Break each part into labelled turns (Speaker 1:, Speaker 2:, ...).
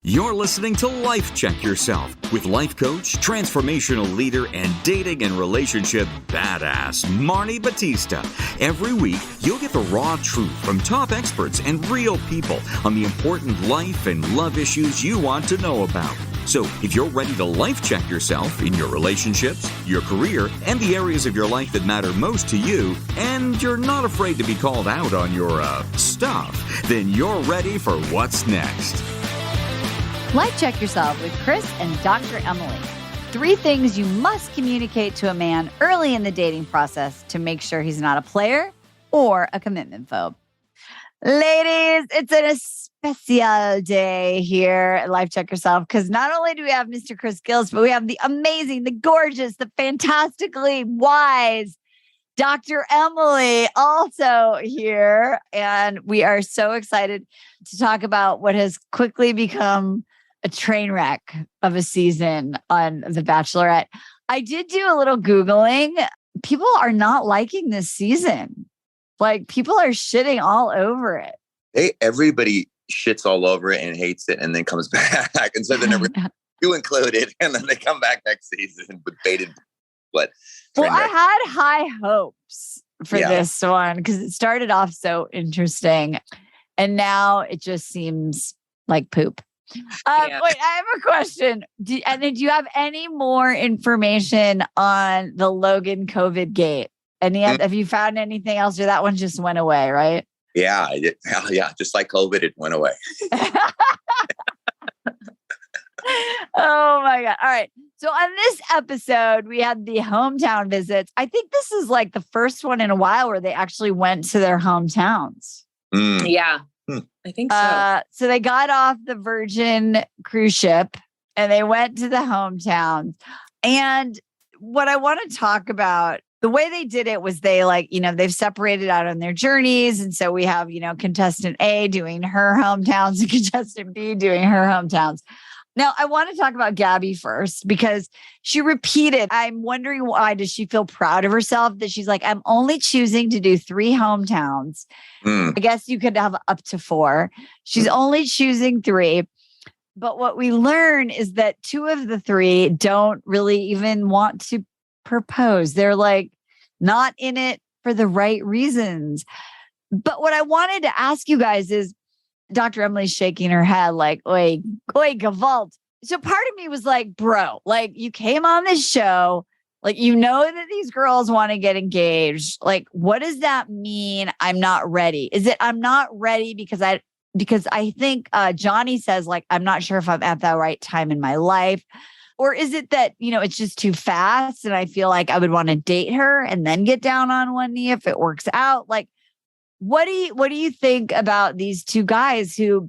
Speaker 1: You're listening to Life Check Yourself with life coach, transformational leader, and dating and relationship badass, Marni Batista. Every week, you'll get the raw truth from top experts and real people on the important life and love issues you want to know about. So if you're ready to life check yourself in your relationships, your career, and the areas of your life that matter most to you, and you're not afraid to be called out on your stuff, then you're ready for what's next.
Speaker 2: Life Check Yourself with Chris and Dr. Emily. 3 things you must communicate to a man early in the dating process to make sure he's not a player or a commitment phobe. Ladies, it's a special day here at Life Check Yourself because not only do we have Mr. Chris Gillis, but we have the amazing, the gorgeous, the fantastically wise Dr. Emily also here. And we are so excited to talk about what has quickly become a train wreck of a season on The Bachelorette. I did do a little Googling. People are not liking this season. Like, people are shitting all over it.
Speaker 3: Everybody shits all over it and hates it and then comes back. And so they're never you included. And then they come back next season with bated. Well,
Speaker 2: I had high hopes for this one because it started off so interesting. And now it just seems like poop. Wait, I have a question. Do you have any more information on the Logan COVID gate? Have you found anything else, or that one just went away, right?
Speaker 3: Yeah, I did. Yeah, just like COVID, it went away.
Speaker 2: Oh my God. All right. So on this episode, we had the hometown visits. I think this is like the first one in a while where they actually went to their hometowns.
Speaker 4: Yeah. I think so.
Speaker 2: So they got off the Virgin cruise ship and they went to the hometowns. And what I want to talk about, the way they did it was they've separated out on their journeys. And so we have, contestant A doing her hometowns and contestant B doing her hometowns. Now, I want to talk about Gabby first because she repeated, I'm wondering why does she feel proud of herself that she's like, I'm only choosing to do 3 hometowns. I guess you could have up to 4. She's only choosing 3. But what we learn is that 2 of the 3 don't really even want to propose. They're like not in it for the right reasons. But what I wanted to ask you guys is, Dr. Emily's shaking her head like, oi, Gewalt. So part of me was like, bro, like you came on this show, like, that these girls want to get engaged. Like, what does that mean? I'm not ready. Is it, I'm not ready because I think Johnny says like, I'm not sure if I'm at that right time in my life. Or is it that, it's just too fast and I feel like I would want to date her and then get down on one knee if it works out? Like, what do you think about these 2 guys who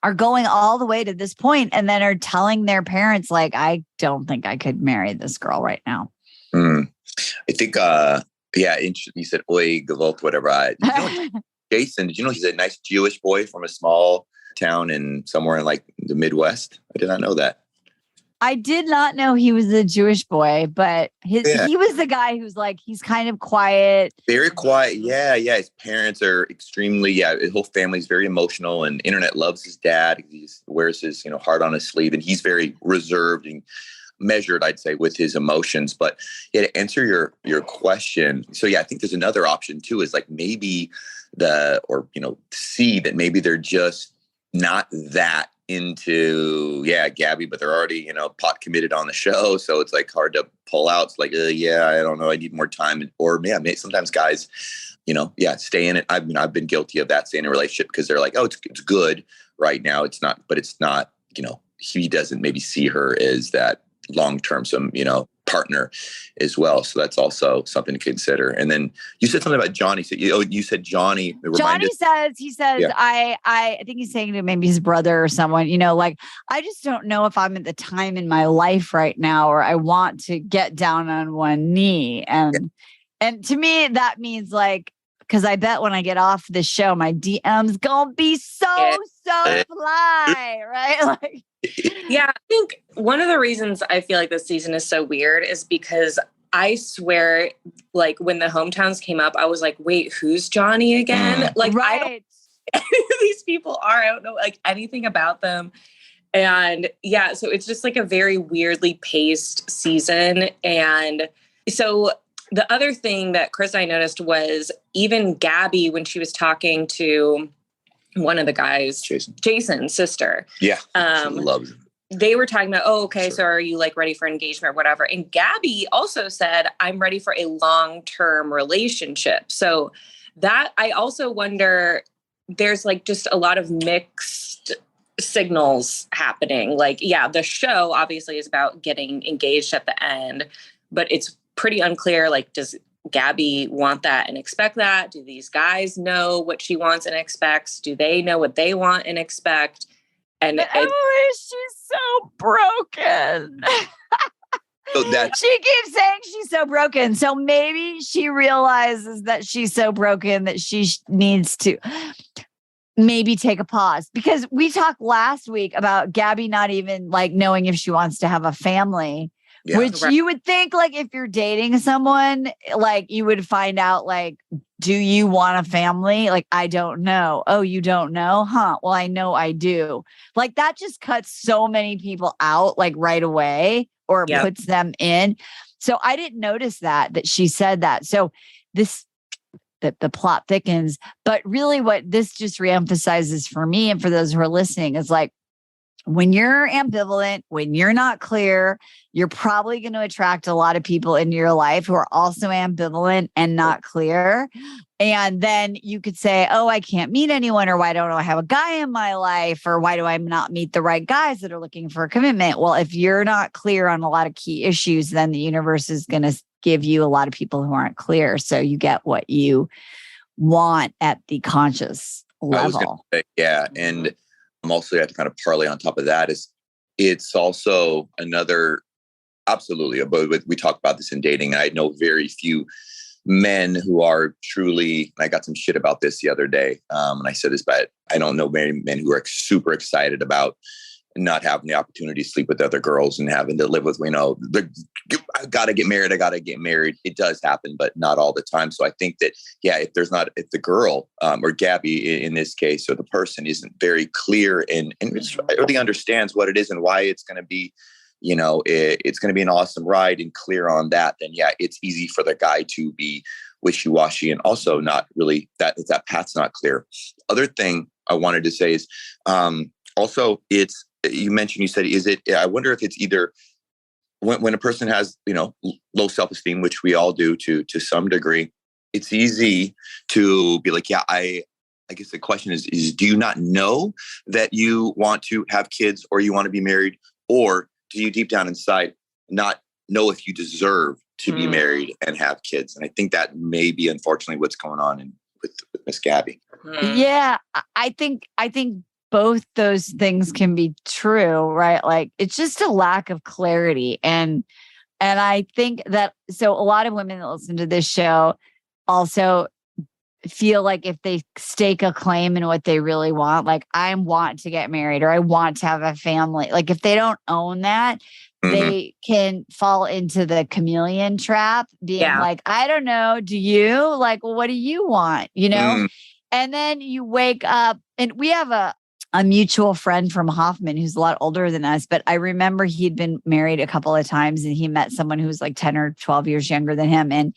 Speaker 2: are going all the way to this point and then are telling their parents, like, I don't think I could marry this girl right now?
Speaker 3: I think, you said, oi, Gewalt, whatever. Jason, did you know he's a nice Jewish boy from a small town somewhere in like the Midwest? I did not know that.
Speaker 2: I did not know he was a Jewish boy, but he was the guy who's like, he's kind of quiet.
Speaker 3: Very quiet. Yeah. His parents are extremely, his whole family's very emotional and internet loves his dad. He wears his, heart on his sleeve and he's very reserved and measured, I'd say, with his emotions. But to answer your question. So I think there's another option too, is like maybe see that maybe they're just not that into Gabby, but they're already pot committed on the show, so it's like hard to pull out. It's like I don't know, I need more time. Or sometimes guys stay in it. I've been guilty of that, staying in a relationship because they're like, oh, it's good right now, it's not, but it's not, he doesn't maybe see her as that long-term partner as well. So that's also something to consider. And then you said something about Johnny. So you said Johnny.
Speaker 2: Johnny says, I think he's saying to maybe his brother or someone, like, I just don't know if I'm at the time in my life right now, or I want to get down on one knee. And to me, that means like, because I bet when I get off this show, my DM's gonna be so fly, right? Like,
Speaker 4: yeah, I think one of the reasons I feel like this season is so weird is because I swear, like when the hometowns came up, I was like, wait, who's Johnny again? Like, right. I don't know who these people are. I don't know like anything about them. And yeah, so it's just like a very weirdly paced season. And so the other thing that Chris and I noticed was even Gabby, when she was talking to one of the guys, Jason's sister.
Speaker 3: Yeah. She loves him.
Speaker 4: They were talking about, so are you like ready for engagement or whatever? And Gabby also said, I'm ready for a long-term relationship. So that I also wonder, there's like just a lot of mixed signals happening. Like, yeah, the show obviously is about getting engaged at the end, but it's pretty unclear. Like, does Gabby want that and expect that? Do these guys know what she wants and expects? Do they know what they want and expect? And
Speaker 2: Emily, she's so broken.
Speaker 3: So
Speaker 2: she keeps saying she's so broken. So maybe she realizes that she's so broken that she needs to maybe take a pause, because we talked last week about Gabby not even like knowing if she wants to have a family, which you would think like if you're dating someone, like you would find out like, do you want a family? Like, I don't know. Oh, you don't know? Huh? Well, I know I do. Like that just cuts so many people out like right away or puts them in. So I didn't notice that she said that. So the plot thickens, but really what this just reemphasizes for me and for those who are listening is like, when you're ambivalent, when you're not clear, you're probably going to attract a lot of people into your life who are also ambivalent and not clear. And then you could say, oh, I can't meet anyone, or why don't I have a guy in my life, or why do I not meet the right guys that are looking for a commitment? Well, if you're not clear on a lot of key issues, then the universe is going to give you a lot of people who aren't clear. So you get what you want at the conscious level.
Speaker 3: And I'm also have to kind of parlay on top of that is it's also another, absolutely, but we talk about this in dating. And I know very few men who are truly, and I got some shit about this the other day. And I said this, but I don't know many men who are super excited about not having the opportunity to sleep with other girls and having to live with, I got to get married. It does happen, but not all the time. So I think that, if the girl or Gabby in this case, or the person isn't very clear and really understands what it is and why it's going to be, it's going to be an awesome ride and clear on that, then it's easy for the guy to be wishy-washy and also not really that path's not clear. Other thing I wanted to say is also you said, I wonder if it's either when a person has, low self-esteem, which we all do to some degree, it's easy to be like, I guess the question is do you not know that you want to have kids or you want to be married, or do you deep down inside not know if you deserve to be married and have kids? And I think that may be unfortunately what's going on with Miss Gabby.
Speaker 2: Yeah, I think both those things can be true, right? Like it's just a lack of clarity. And I think that, so a lot of women that listen to this show also feel like if they stake a claim in what they really want, like I want to get married or I want to have a family. Like if they don't own that, they can fall into the chameleon trap, being like, I don't know, do you? Like, well, what do you want? And then you wake up, and we have a mutual friend from Hoffman who's a lot older than us, but I remember he'd been married a couple of times and he met someone who was like 10 or 12 years younger than him. And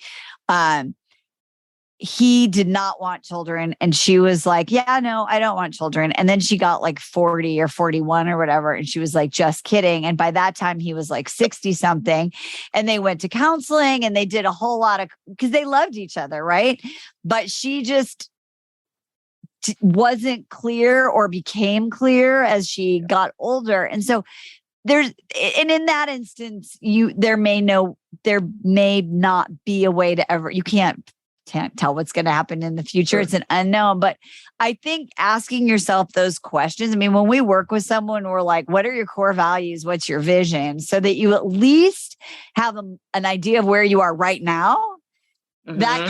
Speaker 2: he did not want children. And she was like, yeah, no, I don't want children. And then she got like 40 or 41 or whatever. And she was like, just kidding. And by that time he was like 60 something, and they went to counseling and they did a whole lot of, because they loved each other. Right. But she just wasn't clear or became clear as she got older. And so and in that instance, there may not be a way to ever, you can't tell what's going to happen in the future. Sure. It's an unknown. But I think asking yourself those questions, I mean, when we work with someone, we're like, what are your core values? What's your vision? So that you at least have an idea of where you are right now. That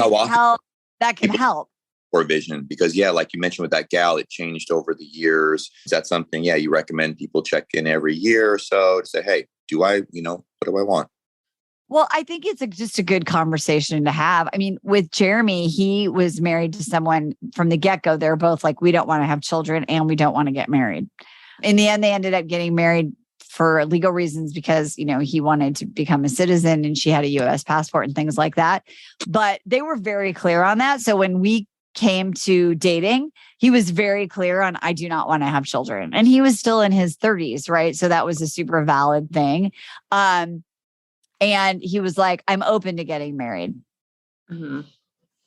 Speaker 2: can help.
Speaker 3: Or vision, because like you mentioned with that gal, it changed over the years. Is that something you recommend people check in every year or so to say, hey, what do I want?
Speaker 2: Well, I think it's just a good conversation to have. I mean, with Jeremy, he was married to someone from the get-go. They're both like, we don't want to have children and we don't want to get married. In the end, they ended up getting married for legal reasons because, he wanted to become a citizen and she had a US passport and things like that. But they were very clear on that. So when we came to dating, he was very clear on, I do not want to have children. And he was still in his 30s, right? So that was a super valid thing. And he was like, I'm open to getting married.
Speaker 4: Mm-hmm.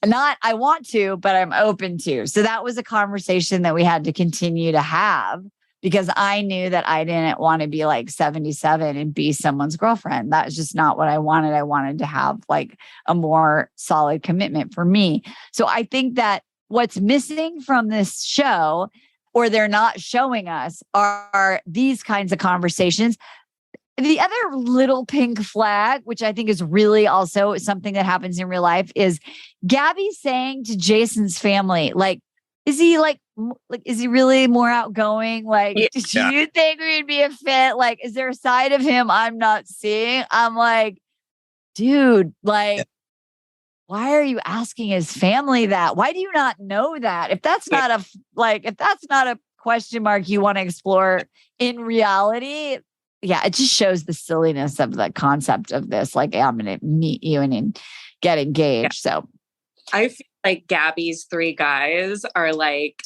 Speaker 2: Not, I want to, but I'm open to. So that was a conversation that we had to continue to have because I knew that I didn't want to be like 77 and be someone's girlfriend. That was just not what I wanted. I wanted to have like a more solid commitment for me. So I think that what's missing from this show, or they're not showing us, are these kinds of conversations. The other little pink flag, which I think is really also something that happens in real life, is Gabby saying to Jason's family, like, is he is he really more outgoing? Like, do you think we'd be a fit? Like, is there a side of him I'm not seeing? I'm like, dude, like, why are you asking his family that? Why do you not know that? If that's not a question mark you want to explore in reality, yeah, it just shows the silliness of the concept of this. Like, I'm going to meet you and get engaged. Yeah. So
Speaker 4: I feel like Gabby's 3 guys are like,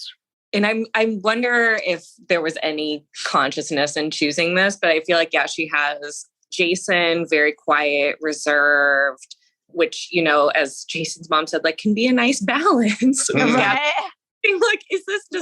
Speaker 4: and I wonder if there was any consciousness in choosing this, but I feel like, yeah, she has Jason, very quiet, reserved, which, as Jason's mom said, like, can be a nice balance.
Speaker 2: Right?
Speaker 4: Like, does this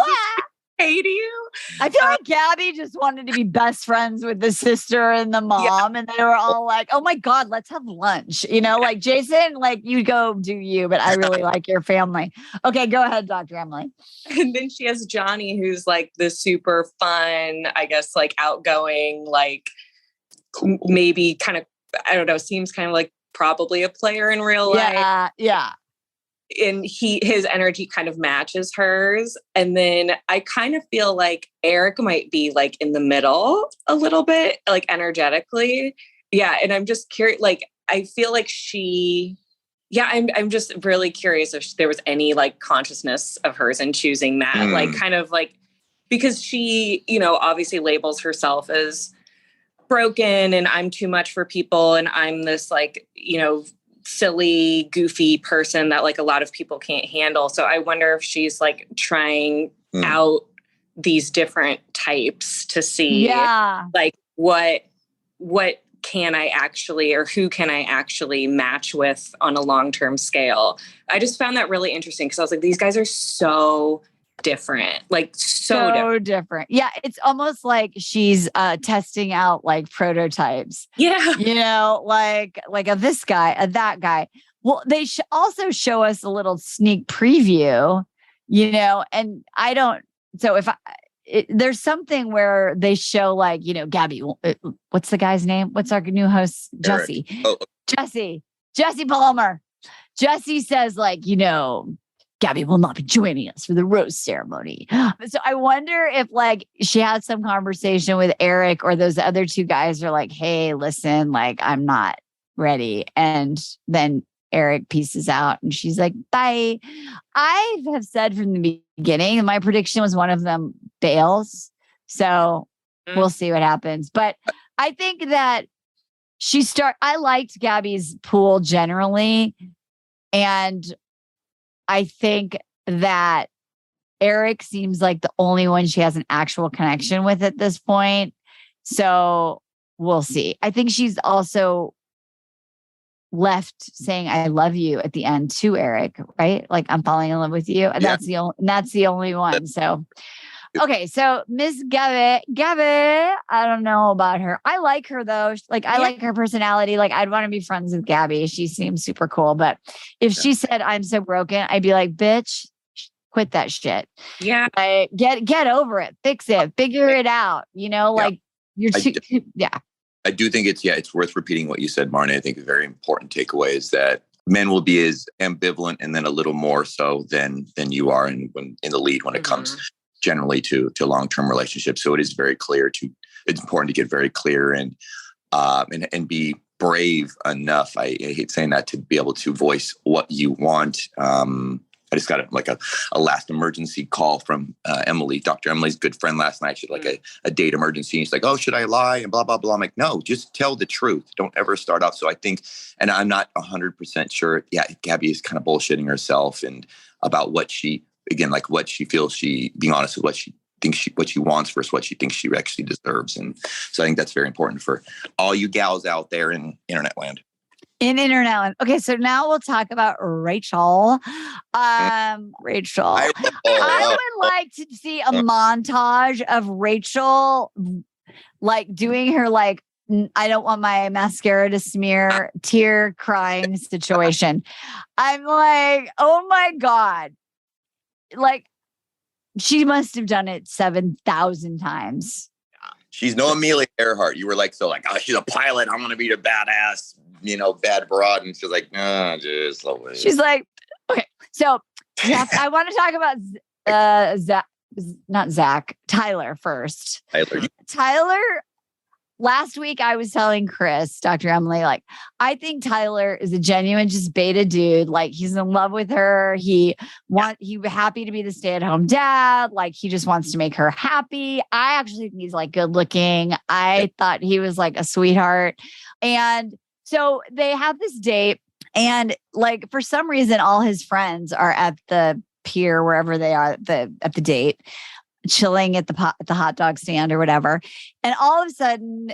Speaker 4: hate you?
Speaker 2: I feel like Gabby just wanted to be best friends with the sister and the mom. Yeah. And they were all like, oh my God, let's have lunch. Like, Jason, like, you go do you, but I really like your family. Okay, go ahead, Dr. Emily.
Speaker 4: And then she has Johnny, who's like the super fun, I guess, like outgoing, like maybe kind of, I don't know, seems kind of like probably a player in real life.
Speaker 2: Yeah.
Speaker 4: And his energy kind of matches hers. And then I kind of feel like Eric might be like in the middle a little bit, like energetically. Yeah. And I'm just curious, like, I feel like I'm just really curious if there was any like consciousness of hers in choosing that, like kind of like, because she, obviously labels herself as broken and I'm too much for people. And I'm this like, silly, goofy person that like a lot of people can't handle. So I wonder if she's like trying out these different types to see like what can I actually, or who can I actually match with on a long-term scale. I just found that really interesting because I was like, these guys are so different, like so
Speaker 2: different. Yeah. It's almost like she's testing out like prototypes. Yeah. Like of this guy, of that guy. Well, they also show us a little sneak preview, and I don't, so if there's something where they show like, Gabby, what's the guy's name? What's our new host? Jesse. Jesse Palmer. Jesse says like, Gabby will not be joining us for the rose ceremony. So I wonder if like she had some conversation with Eric or those other 2 guys are like, hey, listen, like I'm not ready. And then Eric pieces out and she's like, bye. I have said from the beginning, my prediction was one of them bails. So we'll see what happens. But I think that I liked Gabby's pool generally. And I think that Eric seems like the only one she has an actual connection with at this point. So we'll see. I think she's also left saying, I love you at the end to Eric, right? Like I'm falling in love with you. And that's the only one. So, okay. So Miss Gabby, I don't know about her. I like her though. Like I like her personality. Like I'd want to be friends with Gabby. She seems super cool. But if she said, I'm so broken, I'd be like, bitch, quit that shit.
Speaker 4: Yeah.
Speaker 2: Like, get over it. Fix it. Figure it out. Like you're too,
Speaker 3: I do think it's worth repeating what you said, Marni. I think a very important takeaway is that men will be as ambivalent and then a little more so than you are in the lead when it comes generally to long-term relationships. So it is very clear it's important to get very clear and be brave enough. I hate saying that, to be able to voice what you want. I just got a last emergency call from Emily, Dr. Emily's good friend last night. She had a date emergency. And she's like, oh, should I lie? And blah, blah, blah. I'm like, no, just tell the truth. Don't ever start off. So I think, and I'm not 100% sure. Yeah, Gabby is kind of bullshitting herself and about what she feels being honest with what she thinks what she wants versus what she thinks she actually deserves. And so I think that's very important for all you gals out there in internet land.
Speaker 2: In internet land. Okay, so now we'll talk about Rachel. Rachel. I would like to see a montage of Rachel like doing her like I don't want my mascara to smear tear crying situation. I'm like, oh my God. Like she must have done it 7,000 times.
Speaker 3: She's no Amelia Earhart. You were like, oh, she's a pilot. I'm going to be the badass, bad broad. And she's like, no, just slowly.
Speaker 2: She's like, okay. So I want to talk about Tyler first. Tyler, last week I was telling Chris, Dr. Emily, like, I think Tyler is a genuine, just beta dude. Like he's in love with her. He happy to be the stay-at-home dad. Like he just wants to make her happy. I actually think he's like good looking. I thought he was like a sweetheart. And so they have this date and like, for some reason, all his friends are at the pier, wherever they are at the date, chilling at the hot dog stand or whatever. And all of a sudden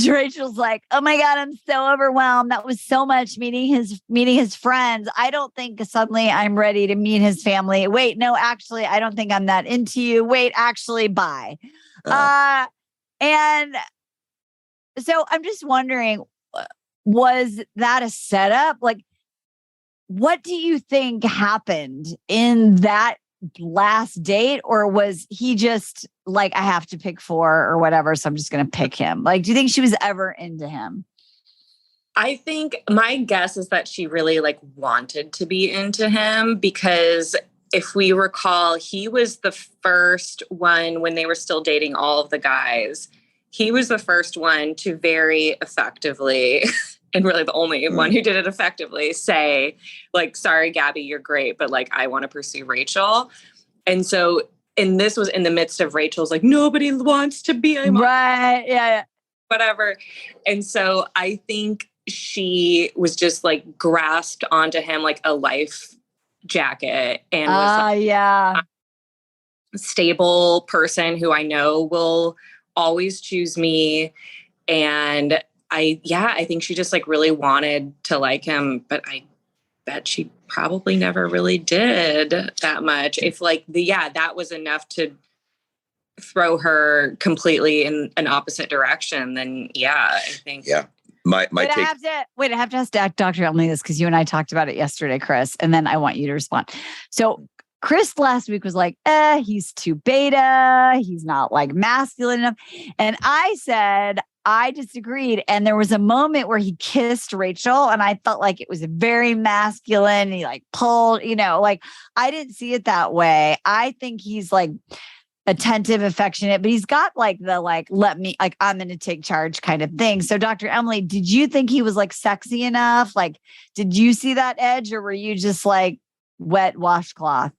Speaker 2: Rachel's like, oh my God, I'm so overwhelmed. That was so much meeting his friends. I don't think suddenly I'm ready to meet his family. Wait, no, actually, I don't think I'm that into you. Wait, actually, bye. And so I'm just wondering, was that a setup? Like, what do you think happened in that last date? Or was he just like, I have to pick 4 or whatever, so I'm just going to pick him? Like, do you think she was ever into him?
Speaker 4: I think my guess is that she really like wanted to be into him because if we recall, he was the first one when they were still dating all of the guys. He was the first one to very effectively and really the only one who did it effectively say like, sorry, Gabby, you're great, but like, I want to pursue Rachel. And so, and this was in the midst of Rachel's like, nobody wants to be
Speaker 2: right. Yeah.
Speaker 4: Whatever. And so I think she was just like grasped onto him like a life jacket and was like, a stable person who I know will always choose me. And I think she just like really wanted to like him, but I bet she probably never really did that much. If like that was enough to throw her completely in an opposite direction, then I think. Yeah.
Speaker 3: My take.
Speaker 2: I have to ask Dr. Emily this because you and I talked about it yesterday, Chris, and then I want you to respond. So Chris last week was like, he's too beta. He's not like masculine enough. And I said, I disagreed. And there was a moment where he kissed Rachel and I felt like it was very masculine. He like pulled, like I didn't see it that way. I think he's like attentive, affectionate, but he's got like the, like, let me, like, I'm going to take charge kind of thing. So Dr. Emily, did you think he was like sexy enough? Like, did you see that edge or were you just like wet washcloth?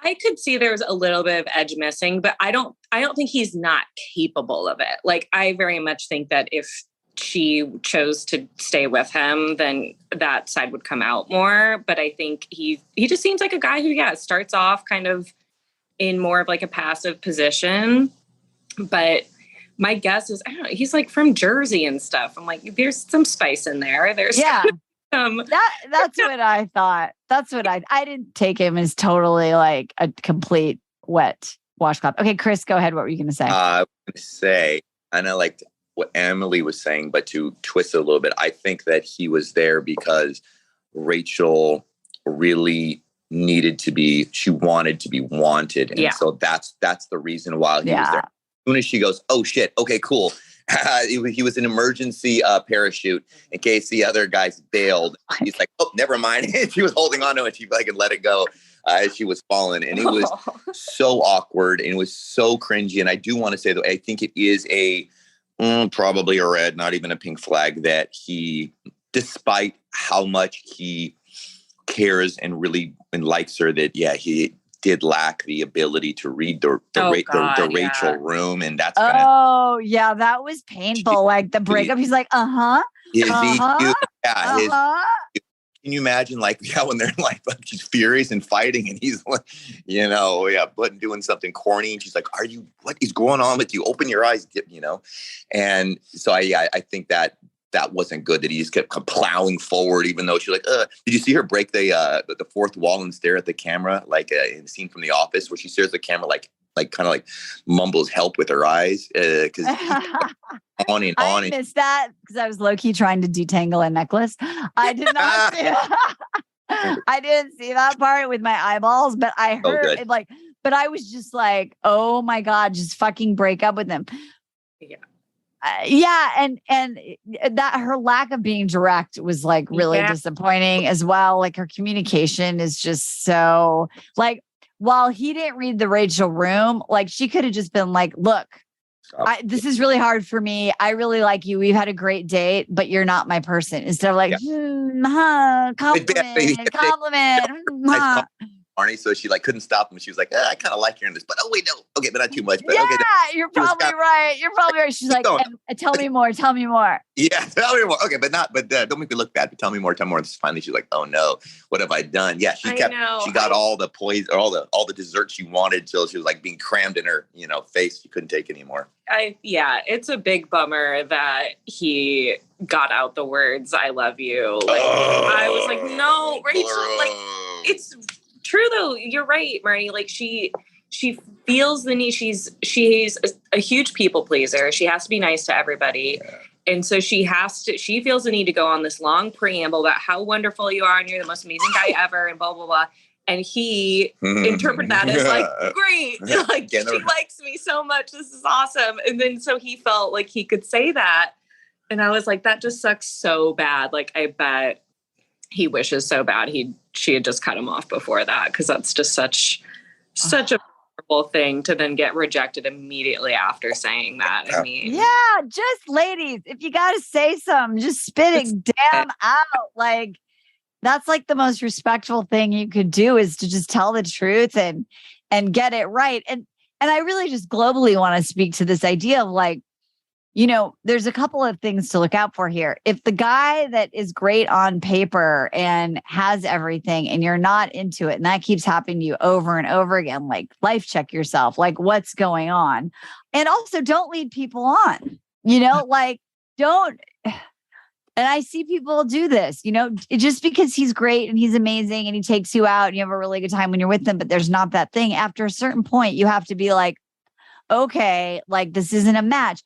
Speaker 4: I could see there was a little bit of edge missing, but I don't think he's not capable of it. Like, I very much think that if she chose to stay with him, then that side would come out more. But I think he just seems like a guy who, starts off kind of in more of like a passive position. But my guess is, I don't know, he's like from Jersey and stuff. I'm like, there's some spice in there. There's
Speaker 2: that's what I thought. That's what I didn't take him as totally like a complete wet washcloth. Okay, Chris, go ahead. What were you going to say? I was
Speaker 3: going to say, and I liked what Emily was saying, but to twist it a little bit, I think that he was there because Rachel really she wanted to be wanted. And so that's the reason why he was there. As soon as she goes, oh shit, okay, cool. He was an emergency parachute in case the other guys bailed. He's like, oh, never mind. She was holding on to it. She like let it go as she was falling. And it was so awkward and it was so cringy. And I do want to say that I think it is probably a red, not even a pink flag, that he, despite how much he cares and really and likes her, that he did lack the ability to read the Rachel room, and that's
Speaker 2: that was painful. Like the breakup, he's like,
Speaker 3: his EQ, can you imagine, like, when they're like she's furious and fighting, and he's like, but doing something corny, and she's like, what is going on with you? Open your eyes, and so I think that wasn't good, that he just kept plowing forward, even though she's like, did you see her break the fourth wall and stare at the camera, like in the scene from The Office where she stares at the camera, like kind of like mumbles help with her eyes, because on and on.
Speaker 2: I missed that because I was low-key trying to detangle a necklace. I did not see that. I didn't see that part with my eyeballs, but I heard it, like, but I was just like, oh my God, just fucking break up with him. And that her lack of being direct was like really disappointing as well. Like her communication is just so, like, while he didn't read the Rachel room, like she could have just been like, look, this is really hard for me. I really like you. We've had a great date, but you're not my person. Instead of like, compliment.
Speaker 3: Marni, so she like couldn't stop him. She was like, I kind of like hearing this, but wait, no, okay, but not too much. But
Speaker 2: you're probably right. You're probably right. She's like, tell me more. Tell me more.
Speaker 3: Yeah, tell me more. Okay, but don't make me look bad. But tell me more. Tell me more. Finally, she's like, oh no, what have I done? Yeah, she got all the poison, all the dessert she wanted, till she was like being crammed in her, face. She couldn't take anymore.
Speaker 4: It's a big bummer that he got out the words "I love you." Like, I was like, no, Rachel, like it's true though. You're right, Marni. Like she feels the need. She's a huge people pleaser. She has to be nice to everybody. Yeah. And so she feels the need to go on this long preamble about how wonderful you are and you're the most amazing guy ever and blah, blah, blah. And he interpreted that as like, great. Like, she likes me so much. This is awesome. And then so he felt like he could say that. And I was like, that just sucks so bad. Like, I bet he wishes so bad she had just cut him off before that, because that's just such a horrible thing to then get rejected immediately after saying that. I mean,
Speaker 2: just ladies, if you got to say something, just spit it damn out. Like, that's like the most respectful thing you could do, is to just tell the truth and get it right. And I really just globally want to speak to this idea of like, there's a couple of things to look out for here. If the guy that is great on paper and has everything and you're not into it, and that keeps happening to you over and over again, like, life check yourself, like, what's going on? And also don't lead people on, like, don't. And I see people do this, just because he's great and he's amazing and he takes you out and you have a really good time when you're with him, but there's not that thing. After a certain point, you have to be like, okay, like, this isn't a match.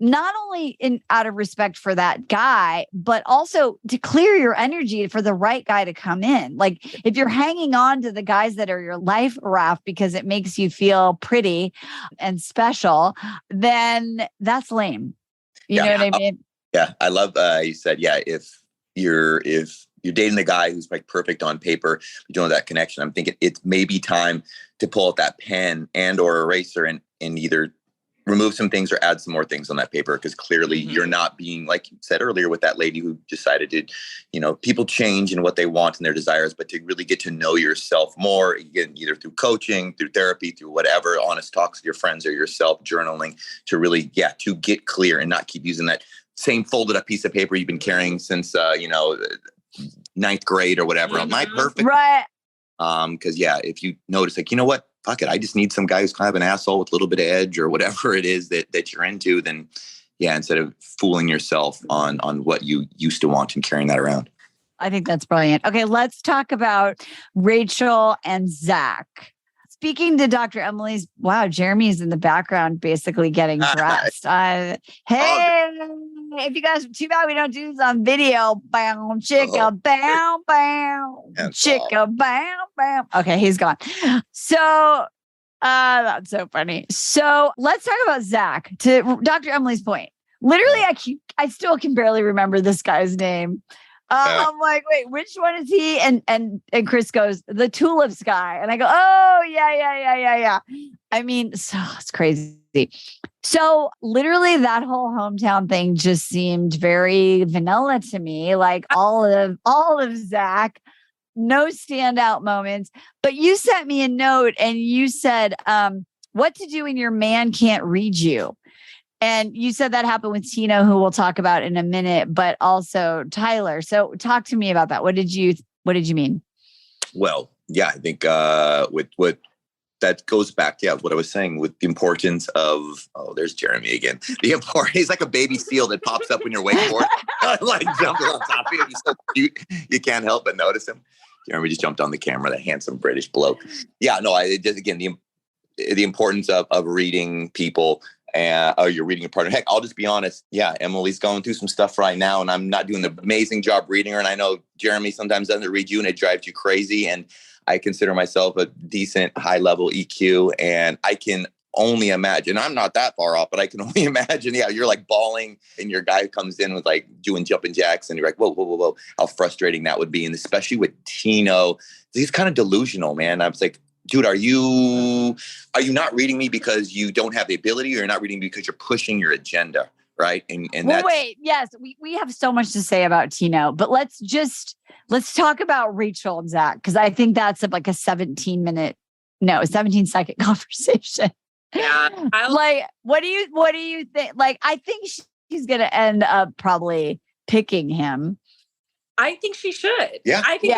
Speaker 2: Not only out of respect for that guy, but also to clear your energy for the right guy to come in. Like, if you're hanging on to the guys that are your life raft because it makes you feel pretty and special, then that's lame. You know what I mean?
Speaker 3: Yeah. I love, you said, if you're dating the guy who's like perfect on paper, you don't have that connection, I'm thinking it's maybe time to pull out that pen and or eraser and either remove some things or add some more things on that paper, because clearly you're not being, like you said earlier with that lady who decided to, people change in what they want and their desires, but to really get to know yourself more, again, either through coaching, through therapy, through whatever, honest talks with your friends or yourself, journaling, to really, to get clear and not keep using that same folded up piece of paper you've been carrying since, ninth grade or whatever. Am I perfect?
Speaker 2: Right.
Speaker 3: Because if you notice, like, what? Fuck it. I just need some guy who's kind of an asshole with a little bit of edge or whatever it is that you're into, then instead of fooling yourself on what you used to want and carrying that around.
Speaker 2: I think that's brilliant. Okay, let's talk about Rachel and Zach. Speaking to Dr. Emily's, wow, Jeremy's in the background basically getting dressed. Hey, if you guys, too bad we don't do this on video. Bow, chicka, bow, bow, chicka, bow, bow. Okay, he's gone. So, that's so funny. So let's talk about Zach. To Dr. Emily's point, literally, I still can barely remember this guy's name. I'm like, wait, which one is he? And Chris goes, the tulips guy. And I go, oh, yeah. I mean, so it's crazy. So literally that whole hometown thing just seemed very vanilla to me. Like all of Zach standout moments. But you sent me a note and you said, what to do when your man can't read you. And you said that happened with Tino, who we'll talk about in a minute, but also Tyler. So talk to me about that. What did you mean?
Speaker 3: Well, yeah, I think with what that goes back to what I was saying with the importance of, there's Jeremy again. He's like a baby seal that pops up when you're wakeboard, like jumping on top of you. He's so cute. You can't help but notice him. Jeremy just jumped on the camera, that handsome British bloke. Yeah, no, I just, again, the importance of reading people. You're reading a partner. Heck, I'll just be honest. Yeah, Emily's going through some stuff right now, and I'm not doing the amazing job reading her. And I know Jeremy sometimes doesn't read you, and it drives you crazy. And I consider myself a decent high-level EQ, and I can only imagine. I'm not that far off, but I can only imagine. Yeah, you're like bawling, and your guy comes in with like doing jumping jacks, and you're like, whoa, whoa, whoa, whoa! How frustrating that would be, and especially with Tino, he's kind of delusional, man. I was like, dude, are you not reading me because you don't have the ability, or you're not reading me because you're pushing your agenda, right? And
Speaker 2: well, wait, yes, we have so much to say about Tino, but let's talk about Rachel and Zach, because I think that's like a 17-second conversation.
Speaker 4: Yeah,
Speaker 2: like, what do you think? Like, I think she's gonna end up probably picking him.
Speaker 4: I think she should.
Speaker 3: Yeah,
Speaker 4: I think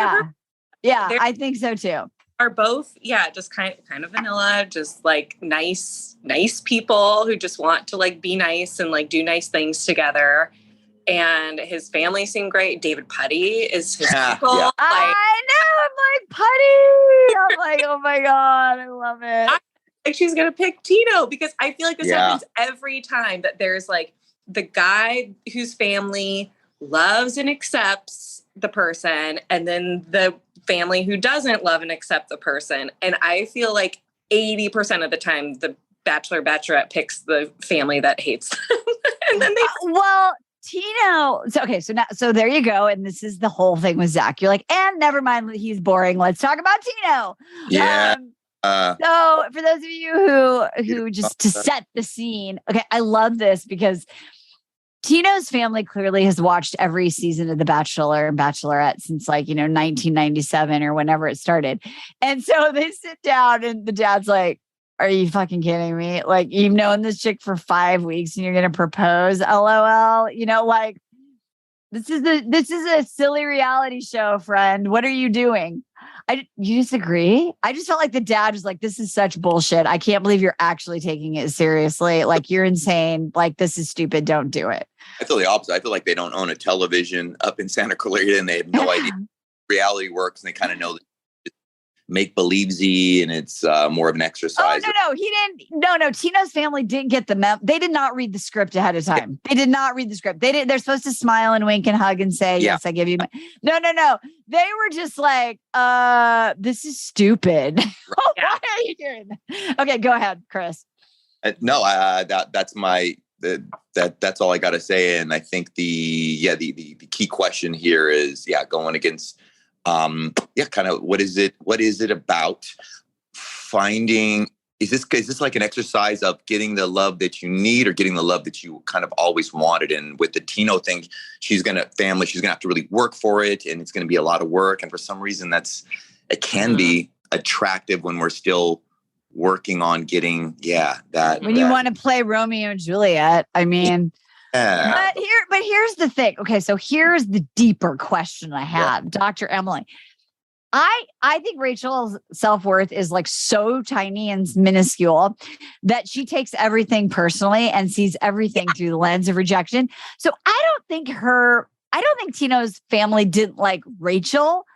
Speaker 2: I think so too.
Speaker 4: Are both, just kind of vanilla, just like nice people who just want to like be nice and like do nice things together. And his family seemed great. David Putty is his people.
Speaker 3: Yeah.
Speaker 2: I know. I'm like, Putty. I'm like, oh my God, I love it.
Speaker 4: Like, she's gonna pick Tino, because I feel like this happens every time, that there's like the guy whose family loves and accepts the person, and then the family who doesn't love and accept the person. And I feel like 80% of the time the Bachelorette picks the family that hates them. And then
Speaker 2: Tino. So there you go. And this is the whole thing with Zach. You're like, and never mind, he's boring. Let's talk about Tino.
Speaker 3: Yeah.
Speaker 2: So for those of you who just to set the scene, okay, I love this because Tino's family clearly has watched every season of The Bachelor and Bachelorette since 1997 or whenever it started. And so they sit down and the dad's like, are you fucking kidding me? Like, you've known this chick for 5 weeks and you're going to propose? LOL. This is a silly reality show, friend. What are you doing? You disagree? I just felt like the dad was like, this is such bullshit. I can't believe you're actually taking it seriously. Like, you're insane. Like, this is stupid. Don't do it.
Speaker 3: I feel the opposite. I feel like they don't own a television up in Santa Clarita, and they have no idea how reality works, and they kind of know that it's make-believesy, and it's more of an exercise.
Speaker 2: Oh, he didn't. No, Tino's family didn't get the memo. They did not read the script ahead of time. They did not read the script. They're supposed to smile and wink and hug and say, yes, I give you my... No. They were just like, this is stupid. Why are you doing that? Okay, go ahead, Chris.
Speaker 3: That's my... That's all I got to say. And I think the key question here is, going against, kind of what is it about finding, is this like an exercise of getting the love that you need or getting the love that you kind of always wanted? And with the Tino thing, she's going to have to really work for it. And it's going to be a lot of work. And for some reason it can be attractive when we're still working on getting that when
Speaker 2: you want to play Romeo and Juliet. I mean, but here's the thing. Okay, so here's the deeper question I have, Dr. Emily. I think Rachel's self-worth is like so tiny and minuscule that she takes everything personally and sees everything through the lens of rejection. So I don't think Tino's family didn't like Rachel.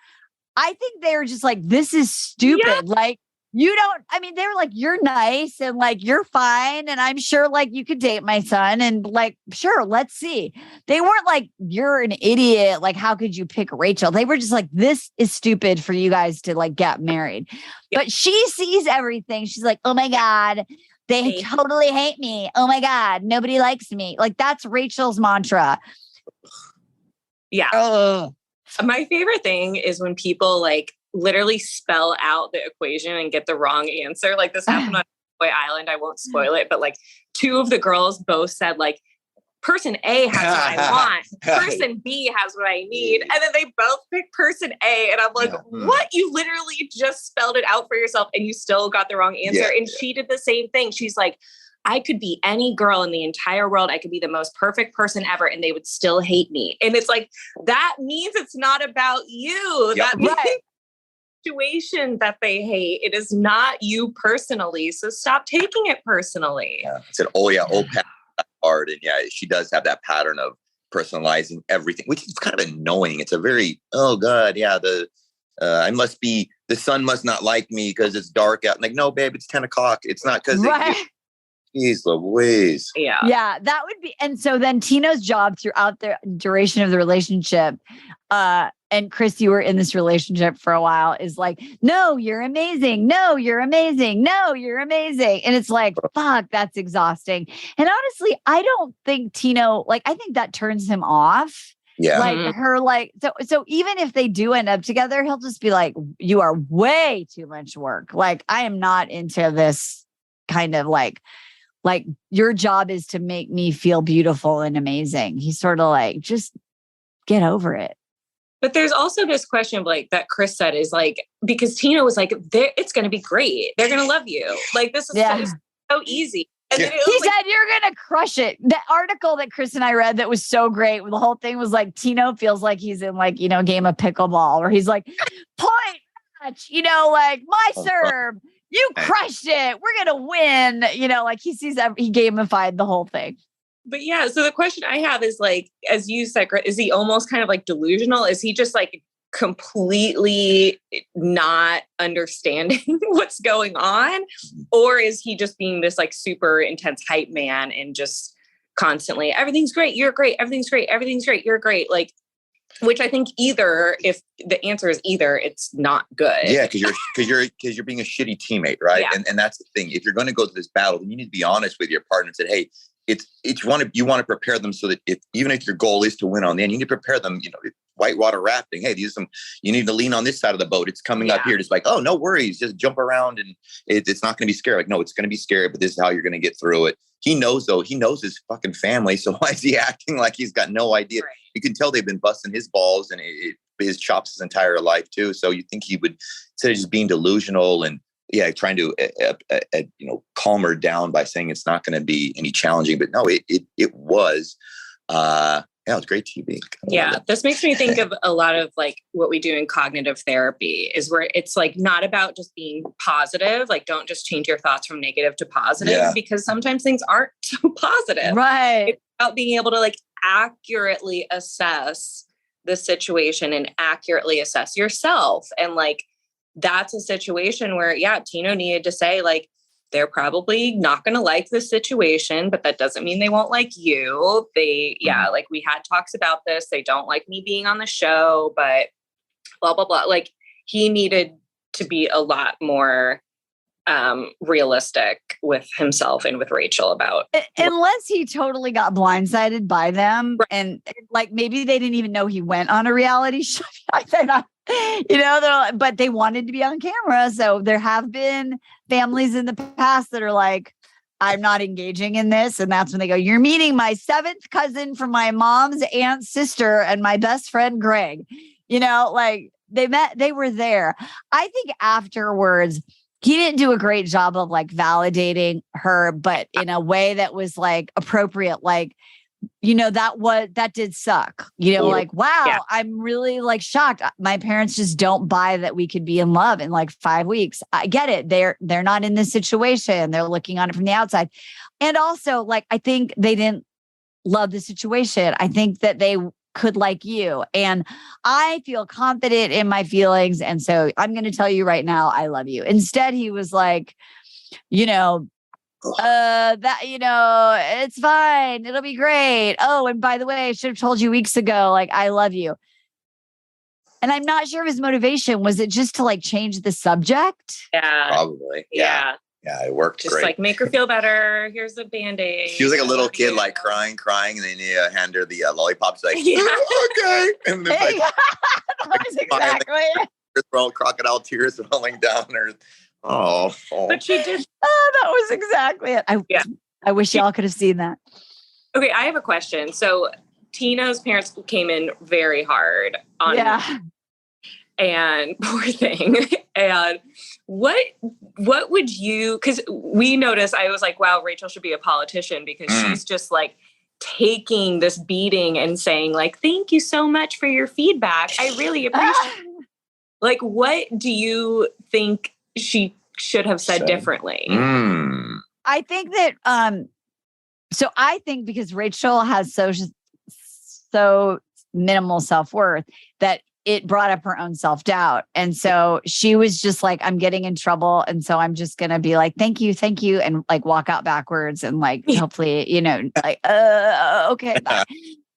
Speaker 2: I think they were just like, this is stupid. Like, they were like, you're nice and like, you're fine. And I'm sure like you could date my son and like, sure, let's see. They weren't like, you're an idiot. Like, how could you pick Rachel? They were just like, this is stupid for you guys to like get married. Yeah. But she sees everything. She's like, oh my God, they totally hate me. Oh my God, nobody likes me. Like, that's Rachel's mantra.
Speaker 4: Yeah. My favorite thing is when people like literally spell out the equation and get the wrong answer. Like, this happened on Boy Island. I won't spoil it, but like 2 of the girls both said like person A has what I want. Person B has what I need. And then they both pick person A. And I'm like, what? You literally just spelled it out for yourself and you still got the wrong answer. And she did the same thing. She's like, I could be any girl in the entire world. I could be the most perfect person ever and they would still hate me. And it's like, that means it's not about you.
Speaker 3: Yep.
Speaker 4: That means situation that they hate. It is not you personally. So stop taking it personally.
Speaker 3: I said, Pat. Hard. And she does have that pattern of personalizing everything, which is kind of annoying. It's a very, the sun must not like me because it's dark out. Like, no, babe, it's 10 o'clock. It's not because Jeez Louise.
Speaker 2: Yeah, that would be. And so then Tino's job throughout the duration of the relationship, and Chris, you were in this relationship for a while, is like, no, you're amazing. No, you're amazing. No, you're amazing. And it's like, fuck, that's exhausting. And honestly, I don't think Tino, I think that turns him off.
Speaker 3: Yeah.
Speaker 2: So even if they do end up together, he'll just be like, you are way too much work. Like, I am not into this kind of like your job is to make me feel beautiful and amazing. He's sort of like, just get over it.
Speaker 4: But there's also this question of that Chris said is because Tina was like, it's going to be great. They're going to love you. This is so easy. And then
Speaker 2: he said, you're going to crush it. The article that Chris and I read that was so great. The whole thing was Tino feels like he's in a game of pickleball where he's like, point match, my serve. You crushed it. We're going to win. He sees he gamified the whole thing.
Speaker 4: But so the question I have is as you said, is he almost kind of delusional? Is he just completely not understanding what's going on? Or is he just being this super intense hype man and just constantly, everything's great. You're great. Everything's great. Everything's great. You're great. Which I think if the answer is either, it's not good. Yeah.
Speaker 3: Cause you're being a shitty teammate. Right. Yeah. And that's the thing. If you're going to go to this battle, then you need to be honest with your partner and say, hey, you want to prepare them so that even if your goal is to win on the end, you need to prepare them, whitewater rafting. Hey, you need to lean on this side of the boat. It's coming up here. Just oh, no worries. Just jump around and it's not going to be scary. No, it's going to be scary, but this is how you're going to get through it. He knows his fucking family. So why is he acting like he's got no idea? Right. You can tell they've been busting his balls and his chops his entire life too. So you think he would, instead of just being delusional and trying to calm her down by saying it's not going to be any challenging, but no, it was. It was great TV.
Speaker 4: Yeah, this makes me think of a lot of what we do in cognitive therapy is where it's not about just being positive. Don't just change your thoughts from negative to positive because sometimes things aren't so positive.
Speaker 2: Right.
Speaker 4: It's about being able to accurately assess the situation and accurately assess yourself. And that's a situation where, Tino needed to say they're probably not going to like this situation, but that doesn't mean they won't like you. We had talks about this. They don't like me being on the show, but blah, blah, blah. He needed to be a lot more realistic with himself and with Rachel about.
Speaker 2: Unless he totally got blindsided by them. Right. And maybe they didn't even know he went on a reality show. But they wanted to be on camera. So there have been families in the past that are I'm not engaging in this. And that's when they go, you're meeting my 7th cousin from my mom's aunt's sister and my best friend, Greg. They were there. I think afterwards, he didn't do a great job of validating her, but in a way that was appropriate. That did suck, wow, I'm really shocked. My parents just don't buy that we could be in love in 5 weeks. I get it. They're not in this situation. They're looking on it from the outside. And also I think they didn't love the situation. I think that they could like you. And I feel confident in my feelings. And so I'm going to tell you right now, I love you. Instead, he was it's fine. It'll be great. Oh, and by the way, I should have told you weeks ago, I love you. And I'm not sure of his motivation. Was it just to change the subject?
Speaker 4: Yeah.
Speaker 3: Probably. Yeah. Yeah, it worked
Speaker 4: just
Speaker 3: great.
Speaker 4: Make her feel better. Here's a Band-Aid.
Speaker 3: She was like a little kid, crying, and then you hand her the lollipops, okay. And then
Speaker 2: exactly.
Speaker 3: Crocodile tears rolling down her. Oh.
Speaker 4: But she did.
Speaker 2: Oh, that was exactly it. I wish y'all could have seen that.
Speaker 4: Okay, I have a question. So Tino's parents came in very hard on and poor thing. And what would you, because we noticed, I was like, wow, Rachel should be a politician because she's just like taking this beating and saying like, thank you so much for your feedback. I really appreciate it. Like, what do you think she should have said differently?
Speaker 2: I think that, so I think because Rachel has so minimal self-worth that it brought up her own self-doubt. And so she was just like, I'm getting in trouble. And so I'm just going to be like, thank you. And like walk out backwards and like, hopefully, like, okay, bye.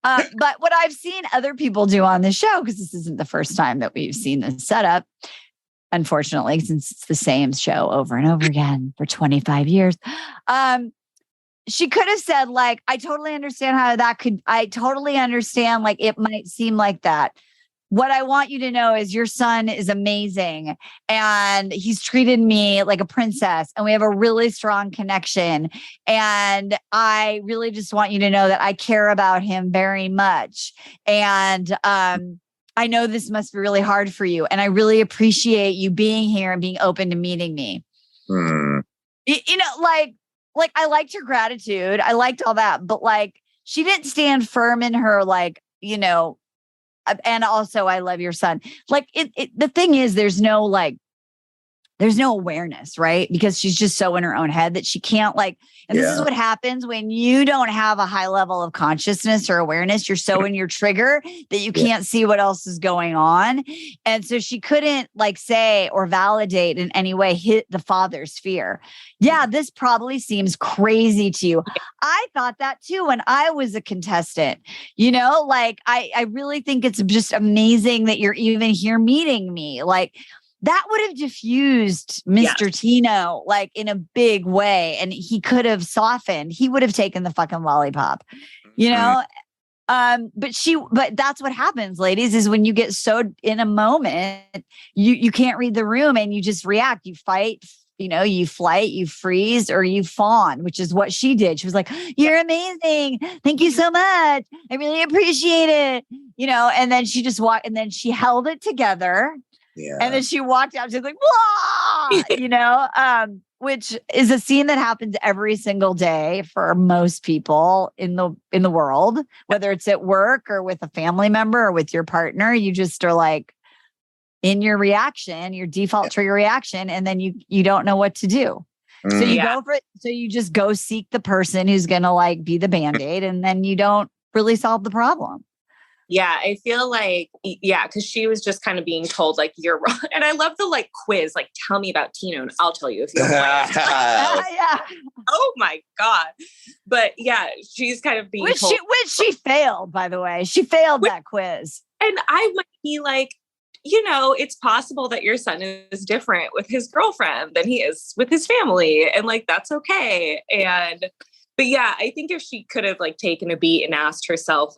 Speaker 2: But what I've seen other people do on the show, because this isn't the first time that we've seen this setup, unfortunately, since it's the same show over and over again for 25 years. She could have said like, I totally understand I totally understand. Like, it might seem like that. What I want you to know is your son is amazing and he's treated me like a princess and we have a really strong connection. And I really just want you to know that I care about him very much. And, I know this must be really hard for you. And I really appreciate you being here and being open to meeting me. Like I liked her gratitude. I liked all that, but like, she didn't stand firm in her, like, and also I love your son. Like the thing is, there's no awareness, right? Because she's just so in her own head that she can't this is what happens when you don't have a high level of consciousness or awareness. You're so in your trigger that you can't see what else is going on. And so she couldn't say or validate in any way hit the father's fear. Yeah, this probably seems crazy to you. I thought that too when I was a contestant. I really think it's just amazing that you're even here meeting me. Like, that would have diffused Mr. Tino in a big way. And he could have softened. He would have taken the fucking lollipop, But that's what happens, ladies, is when you get so in a moment, you can't read the room and you just react. You fight, you flight, you freeze, or you fawn, which is what she did. She was like, you're amazing. Thank you so much. I really appreciate it. And then she just walked and then she held it together. Yeah. And then she walked out. She's like, "Whoa!" Which is a scene that happens every single day for most people in the world, whether it's at work or with a family member or with your partner. You just are like in your reaction, your default trigger reaction, and then you don't know what to do. So you go for it. So you just go seek the person who's going to be the Band-Aid, and then you don't really solve the problem.
Speaker 4: Yeah, I feel like, because she was just kind of being told, you're wrong. And I love the, quiz, tell me about Tino, and I'll tell you if you're right. Oh, my God. But, she's kind of being told.
Speaker 2: Which she failed, by the way. She failed that quiz.
Speaker 4: And I might be like, it's possible that your son is different with his girlfriend than he is with his family. And, that's okay. But, I think if she could have, taken a beat and asked herself,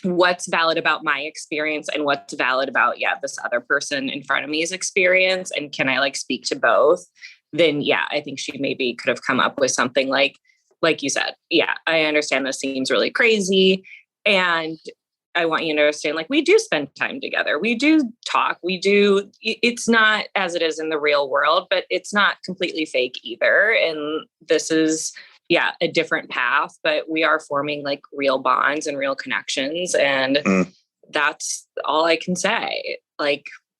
Speaker 4: what's valid about my experience and what's valid about, this other person in front of me's experience. And can I speak to both? Then, I think she maybe could have come up with something like you said. Yeah, I understand this seems really crazy. And I want you to understand, we do spend time together. We do talk. It's not as it is in the real world, but it's not completely fake either. And this is, a different path, but we are forming real bonds and real connections. And that's all I can say.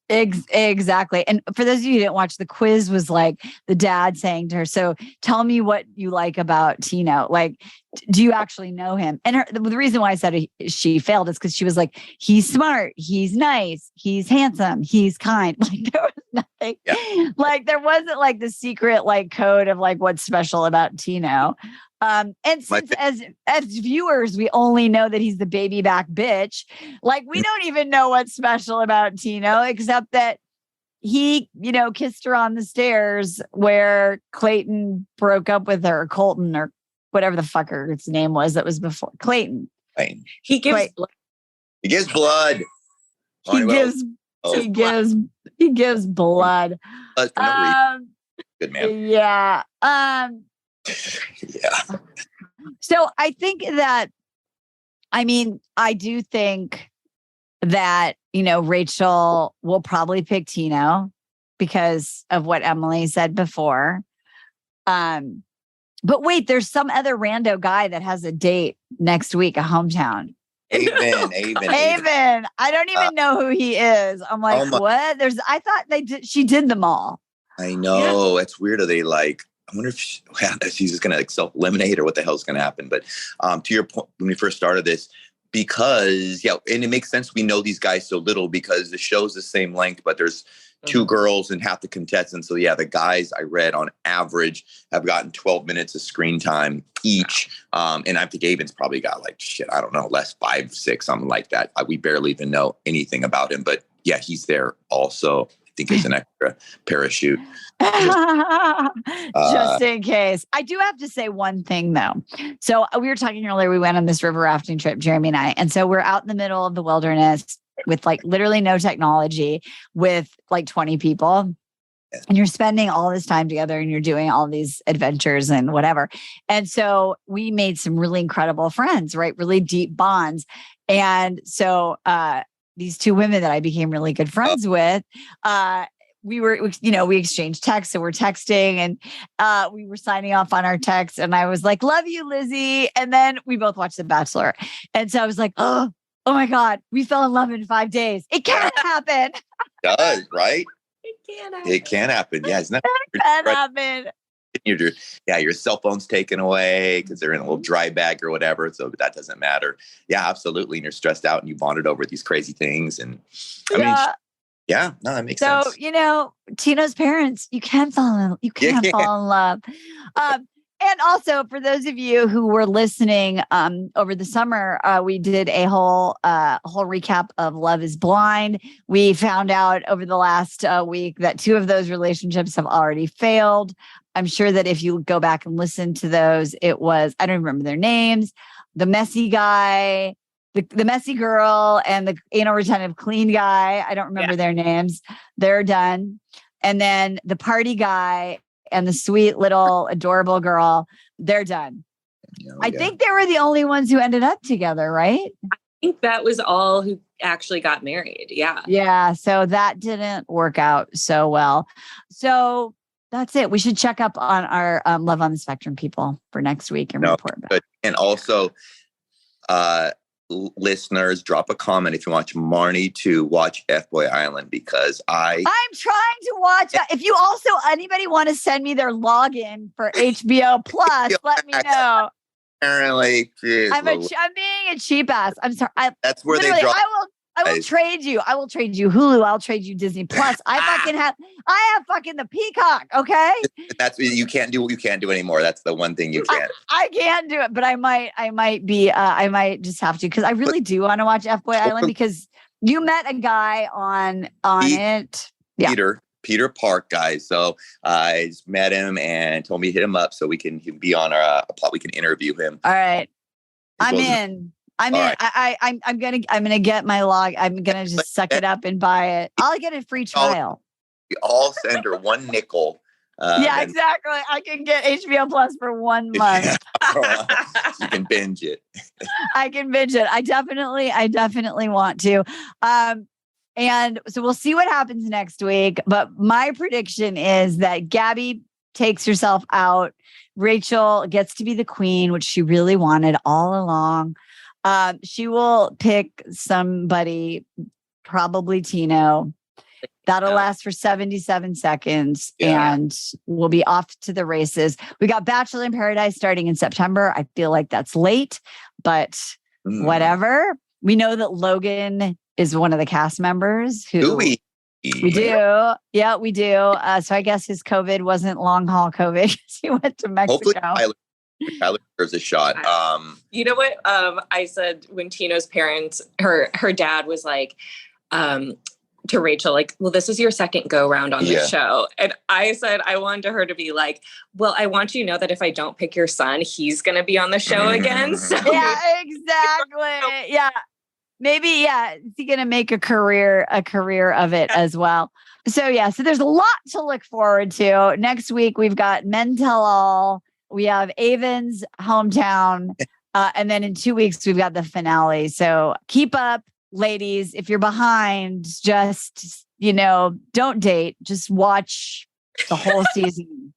Speaker 2: Exactly. And for those of you who didn't watch, the quiz was the dad saying to her, so tell me what you like about Tino. Do you actually know him? And the reason why I said she failed is because she was like, he's smart, he's nice, he's handsome, he's kind. There was nothing. Yeah. There wasn't the secret code of what's special about Tino. And since as viewers, we only know that he's the baby back bitch. We don't even know what's special about Tino, except that he, kissed her on the stairs where Clayton broke up with her, Colton, or whatever the fucker its name was that was before Clayton.
Speaker 4: He gives blood.
Speaker 3: He gives blood.
Speaker 2: He gives blood.
Speaker 3: Good man.
Speaker 2: Yeah.
Speaker 3: Yeah.
Speaker 2: So I think that, I do think that, Rachel will probably pick Tino because of what Emily said before. But wait, there's some other rando guy that has a date next week, a hometown. Aven. I don't even know who he is. I'm like, what? I thought she did them all.
Speaker 3: I know. It's weird. Are they like, I wonder if she's just going to self-eliminate or what the hell's going to happen. But to your point, when we first started this, because, and it makes sense. We know these guys so little because the show's the same length, but there's two girls and half the contestants. So the guys I read on average have gotten 12 minutes of screen time each. And I think Aben's probably got I don't know, less 5, 6, something like that. We barely even know anything about him, but he's there also. I think as an extra parachute.
Speaker 2: Just in case. I do have to say one thing though. So we were talking earlier, we went on this river rafting trip, Jeremy and I. And so we're out in the middle of the wilderness with literally no technology with 20 people. And you're spending all this time together and you're doing all these adventures and whatever. And so we made some really incredible friends, right? Really deep bonds. And so, these two women that I became really good friends with, we exchanged texts, so we're texting and we were signing off on our texts. And I was like, love you, Lizzie. And then we both watched The Bachelor. And so I was like, oh my God, we fell in love in 5 days. It can't happen.
Speaker 3: It does, right?
Speaker 4: It
Speaker 3: can happen. Yeah, isn't that?
Speaker 2: It can happen.
Speaker 3: Your cell phone's taken away because they're in a little dry bag or whatever. So that doesn't matter. Yeah, absolutely. And you're stressed out and you bonded over these crazy things. And that makes sense.
Speaker 2: So, Tino's parents, you can fall in love. And also for those of you who were listening over the summer, we did a whole recap of Love is Blind. We found out over the last week that 2 of those relationships have already failed. I'm sure that if you go back and listen to those, it was, I don't remember their names, the messy guy, the messy girl, and the anal retentive clean guy. I don't remember their names. They're done. And then the party guy and the sweet little adorable girl, they're done. I think they were the only ones who ended up together, right?
Speaker 4: I think that was all who actually got married. Yeah.
Speaker 2: Yeah. So that didn't work out so well. So that's it. We should check up on our Love on the Spectrum people for next week and report back.
Speaker 3: And also, listeners, drop a comment if you want Marni to watch F-Boy Island because I'm
Speaker 2: trying to watch. If you also anybody want to send me their login for HBO Plus, let me know.
Speaker 3: Apparently,
Speaker 2: I'm being a cheap ass. I'm sorry.
Speaker 3: That's where they drop.
Speaker 2: I will trade you. I will trade you Hulu. I'll trade you Disney Plus. I have fucking the Peacock. Okay.
Speaker 3: That's you can't do what you can't do anymore. That's the one thing you can't.
Speaker 2: I can't do it, but I might just have to because I really do want to watch F-Boy Island because you met a guy on it. Yeah.
Speaker 3: Peter Park, guys. So I just met him and told me to hit him up so we can be on our plot. We can interview him.
Speaker 2: All right. I'm in. I'm gonna get my log. I'm gonna just suck it up and buy it. I'll get a free trial.
Speaker 3: We all send her one nickel.
Speaker 2: Exactly. I can get HBO Plus for 1 month.
Speaker 3: You can binge it.
Speaker 2: I can binge it. I definitely want to. And so we'll see what happens next week. But my prediction is that Gabby takes herself out. Rachel gets to be the queen, which she really wanted all along. She will pick somebody, probably Tino. That'll last for 77 seconds and we'll be off to the races. We got Bachelor in Paradise starting in September. I feel like that's late, but whatever. We know that Logan is one of the cast members who
Speaker 3: do we
Speaker 2: do. Yeah, we do. So I guess his COVID wasn't long haul COVID because he went to Mexico.
Speaker 3: Hopefully Tyler deserves a shot.
Speaker 4: You know what? I said when Tino's parents, her dad was like, to Rachel, like, well, this is your second go round on the show. And I said, I wanted her to be like, well, I want you to know that if I don't pick your son, he's going to be on the show again. So
Speaker 2: yeah, exactly. Yeah. Maybe, is he going to make a career of it as well? So, so there's a lot to look forward to. Next week, we've got Men Tell All we have Avon's hometown. And then in 2 weeks, we've got the finale. So keep up, ladies. If you're behind, just, don't date. Just watch the whole season.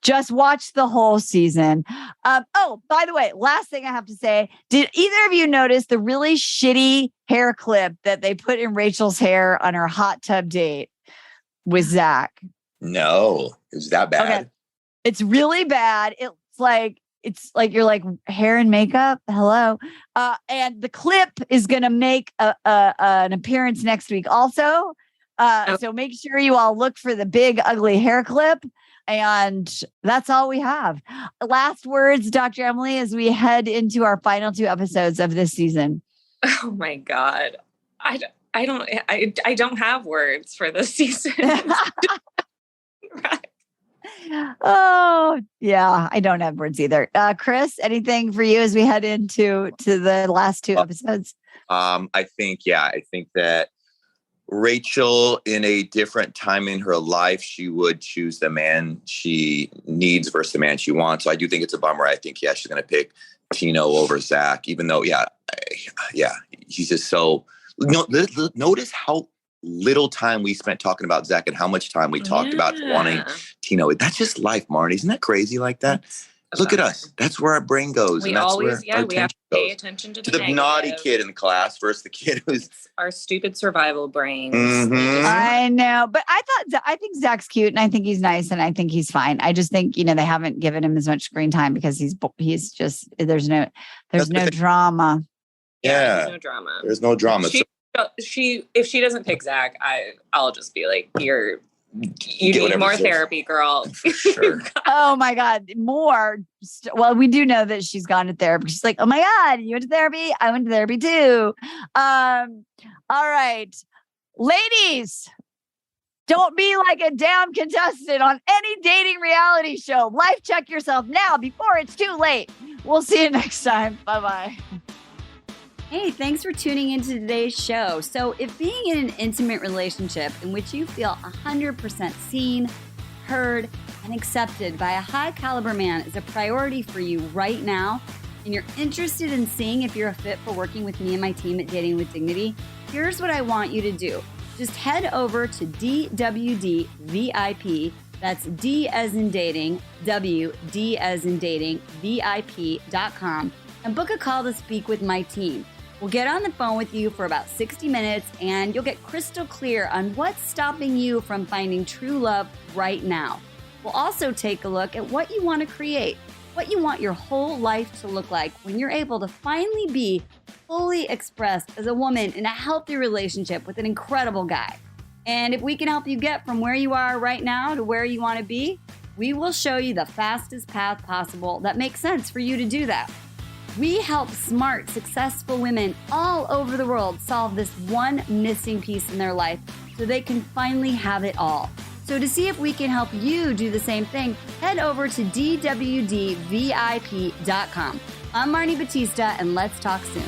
Speaker 2: Just watch the whole season. Oh, by the way, last thing I have to say, did either of you notice the really shitty hair clip that they put in Rachel's hair on her hot tub date with Zach?
Speaker 3: No, it was that bad.
Speaker 2: Okay. It's really bad. It's like you're like hair and makeup. Hello. And the clip is going to make an appearance next week also. So make sure you all look for the big, ugly hair clip. And that's all we have. Last words, Dr. Emily, as we head into our final 2 episodes of this season.
Speaker 4: Oh my God. I don't have words for this season. Right.
Speaker 2: Oh, yeah. I don't have words either. Chris, anything for you as we head into the last 2 episodes?
Speaker 3: I think that Rachel, in a different time in her life, she would choose the man she needs versus the man she wants. So I do think it's a bummer. I think, she's going to pick Tino over Zach, even though, he's just so... Notice how little time we spent talking about Zach and how much time we talked about wanting Tino. That's just life, Marni. Isn't that crazy like that? Look at us. That's where our brain goes.
Speaker 4: We
Speaker 3: and that's
Speaker 4: always,
Speaker 3: where
Speaker 4: we have to pay attention to
Speaker 3: the naughty kid in the class versus the kid who's
Speaker 4: our stupid survival brains.
Speaker 3: Mm-hmm.
Speaker 2: I know, but I think Zach's cute and I think he's nice and I think he's fine. I just think, they haven't given him as much screen time because he's just, there's no drama.
Speaker 3: Yeah.
Speaker 4: There's no drama.
Speaker 3: There's no drama.
Speaker 4: If she doesn't pick Zach, I'll just be like, you need more therapy, girl.
Speaker 3: For sure.
Speaker 2: Oh my God. More. Well, we do know that she's gone to therapy. She's like, oh my God, you went to therapy? I went to therapy too. All right. Ladies, don't be like a down contestant on any dating reality show. Life check yourself now before it's too late. We'll see you next time. Bye-bye.
Speaker 5: Hey, thanks for tuning into today's show. So if being in an intimate relationship in which you feel 100% seen, heard, and accepted by a high caliber man is a priority for you right now, and you're interested in seeing if you're a fit for working with me and my team at Dating with Dignity, here's what I want you to do. Just head over to DWD VIP, that's D as in dating, W, D as in dating, VIP.com, and book a call to speak with my team. We'll get on the phone with you for about 60 minutes and you'll get crystal clear on what's stopping you from finding true love right now. We'll also take a look at what you want to create, what you want your whole life to look like when you're able to finally be fully expressed as a woman in a healthy relationship with an incredible guy. And if we can help you get from where you are right now to where you want to be, we will show you the fastest path possible that makes sense for you to do that. We help smart, successful women all over the world solve this one missing piece in their life so they can finally have it all. So to see if we can help you do the same thing, head over to DWDVIP.com. I'm Marni Batista, and let's talk soon.